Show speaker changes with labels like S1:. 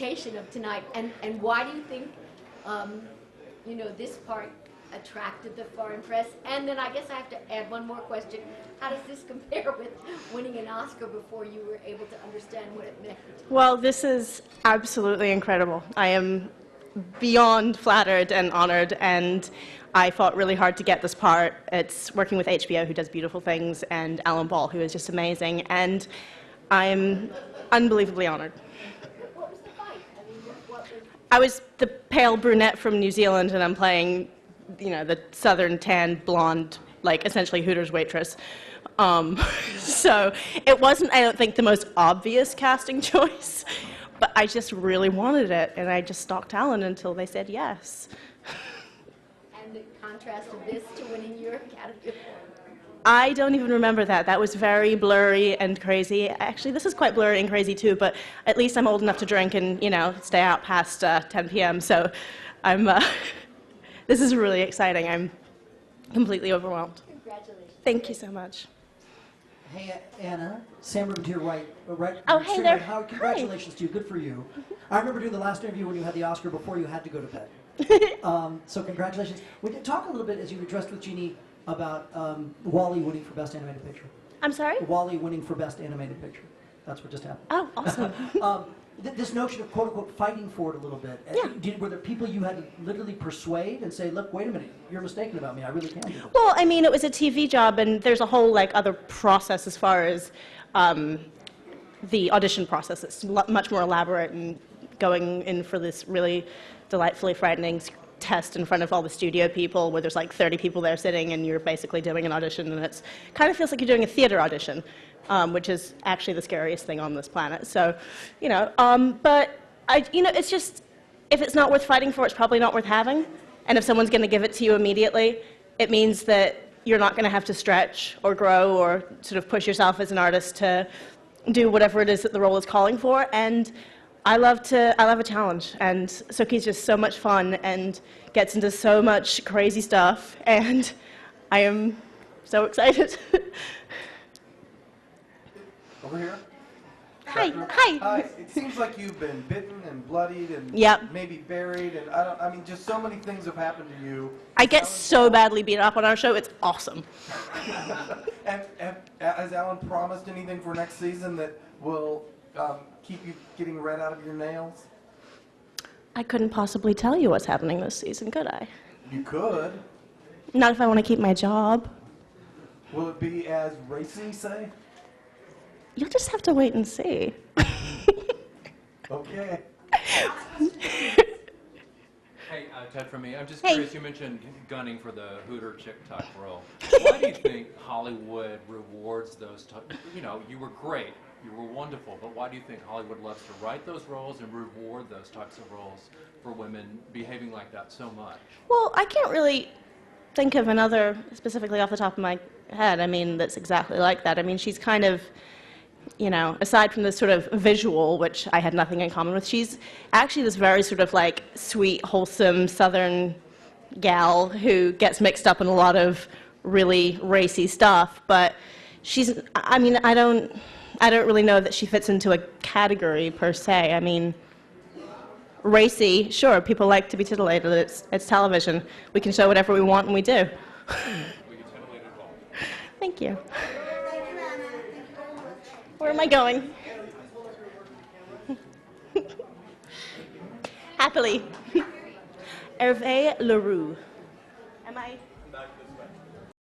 S1: implication of tonight, and why do you think, you know, this part attracted the foreign press? And then I guess I have to add one more question. How does this compare with winning an Oscar before you were able to understand what it meant?
S2: Well, this is absolutely incredible. I am beyond flattered and honored, and I fought really hard to get this part. It's working with HBO, who does beautiful things, and Alan Ball, who is just amazing, and I'm unbelievably honored.
S1: What was the fight? I mean, what was...
S2: I was the pale brunette from New Zealand, and I'm playing, you know, the southern tan blonde, like essentially Hooters waitress. So it wasn't, I don't think, the most obvious casting choice, but I just really wanted it, and I just stalked Alan until they said yes.
S1: And the contrast of this to winning your Academy Award.
S2: I don't even remember that. That was very blurry and crazy. Actually, this is quite blurry and crazy too, but at least I'm old enough to drink and, you know, stay out past 10 p.m., so I'm, this is really exciting. I'm completely overwhelmed.
S1: Congratulations.
S2: Thank you so much.
S3: Hey, Anna, Sam Rubin to your right.
S2: Oh, hey there.
S3: Howard, congratulations to you. Good for you. I remember doing the last interview when you had the Oscar before you had to go to bed. So congratulations. We did talk a little bit as you addressed with Jeannie about Wall-E winning for Best Animated Picture.
S2: I'm sorry?
S3: Wall-E winning for Best Animated Picture. That's what just happened.
S2: Oh, awesome.
S3: This notion of quote-unquote fighting for it a little bit.
S2: Yeah.
S3: Were there people you had to literally persuade and say, look, wait a minute, you're mistaken about me, I really can do this?
S2: Well, I mean, it was a TV job, and there's a whole like other process as far as the audition process. It's much more elaborate, and going in for this really delightfully frightening test in front of all the studio people where there's like 30 people there sitting, and you're basically doing an audition, and it's kind of feels like you're doing a theater audition. Which is actually the scariest thing on this planet. So, you know, but you know, it's just, if it's not worth fighting for, it's probably not worth having. And if someone's going to give it to you immediately, it means that you're not going to have to stretch or grow or sort of push yourself as an artist to do whatever it is that the role is calling for. And I love a challenge. And Sookie's just so much fun and gets into so much crazy stuff. And I am so excited.
S4: Over here.
S2: Hi. Hi.
S4: Hi. It seems like you've been bitten and bloodied and maybe buried, and I mean, just so many things have happened to you.
S2: I get so badly beat up on our show, it's awesome.
S4: And has Alan promised anything for next season that will keep you getting red out of your nails?
S2: I couldn't possibly tell you what's happening this season, could I?
S4: You could.
S2: Not if I want to keep my job.
S4: Will it be as racy, say?
S2: You'll just have to wait and see.
S4: Okay.
S5: Hey, Ted from me. I'm just curious, you mentioned gunning for the Hooter chick type role. Why do you think Hollywood rewards those you know, you were great, you were wonderful, but why do you think Hollywood loves to write those roles and reward those types of roles for women behaving like that so much?
S2: Well, I can't really think of another, specifically off the top of my head, I mean, that's exactly like that. I mean, she's kind of, you know, aside from this sort of visual, which I had nothing in common with, she's actually this very sort of like sweet, wholesome Southern gal who gets mixed up in a lot of really racy stuff. But she's, I mean, I don't really know that she fits into a category per se. I mean, racy, sure, people like to be titillated. It's television. We can show whatever we want, and we do. Thank you. Where am I going? Happily. Hervé Leroux. Am I?